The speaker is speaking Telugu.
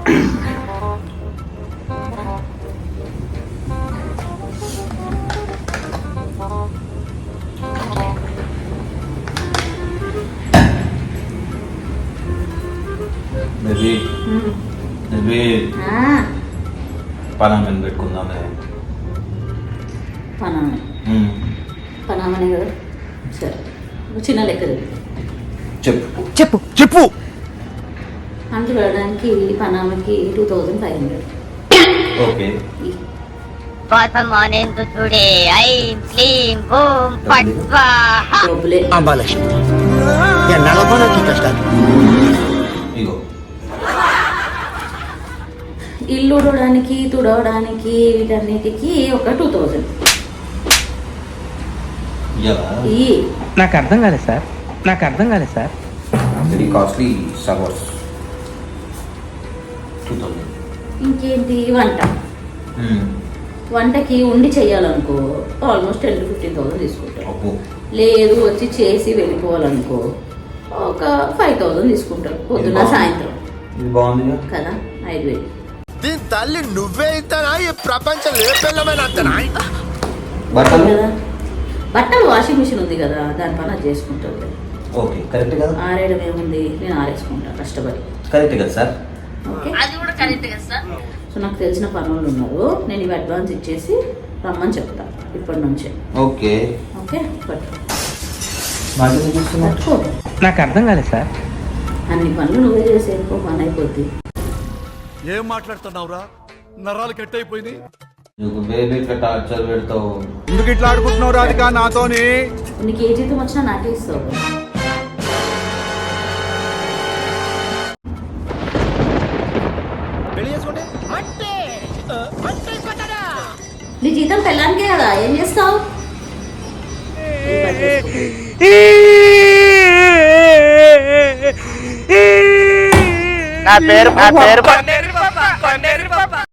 Baby baby పనామని పెట్టుకుందామే. పనామనే కదా, సరే చిన్న లెక్క చెప్పు చెప్పు చెప్పు. అంటు వెళ్ళడానికి పనామకి 2500. ఓకే. డబ్బులే అంబాలక్ష్మి ఎన్నాళ్ళ నాకు కష్టాలు. ఇగో ఇల్లు ఉడవడానికి తుడవడానికి వీటన్నిటికీ ఒక 2000 ఈ నాకు అర్థం కాలేదు సార్, నాకు అర్థం కాలేదు సార్. Very costly servers 2000. ఇంకేంటి వంటకి ఉండి చెయ్యాలనుకో ఆల్మోస్ట్ 10,000 to 15,000 తీసుకుంటారు. అబ్బో. లేదు వచ్చి చేసి వెళ్ళిపోవాలనుకో ఒక 5,000 తీసుకుంటారు పొద్దున సాయంత్రం. ఇది బాగుంది కదా 5,000. దీని తల్లి నువ్వే ఇస్తానా ఈ ప్రపంచం లేపెళ్ళమైన అంతనా? బట్టలు కదా బట్టలు వాషింగ్ మిషన్ ఉంది కదా, దాని పని అది చేసుకుంటారు. ఓకే కరెక్ట్ కదా. ఆరేయడం ఏముంది, నేను ఆరేసుకుంటాను కష్టపడి. కరెక్ట్ కదా సార్. ఓకే అది కూడా కరెక్ట్ కదా సార్. సో నాకు తెలిసిన పనులు ఉన్నారు, నేను ఇవి అడ్వాన్స్ ఇచ్చేసి రమ్మని చెప్తా ఇప్పటి నుంచే. ఓకే ఓకే పట్టు పట్టుకో. నాకు అర్థం కాలేదు సార్. అన్ని పనులు నువ్వే చేసే ఇంకో పని అయిపోద్ది. ఏం మాట్లాడుతున్నావురా? నరాలు కట్ అయిపోయింది. నువ్వు బేబీ ఇట్లా టార్చర్ పెడతావు. ఎందుకు ఇట్లా ఆడుకుంటున్నావు రాధిక నాతోని? నీకు ఏ జీతం వచ్చినా నాకే ఇస్తావు. నీ జీతం పెళ్ళానికే కదా, ఏం చేస్తావు? నా పేరు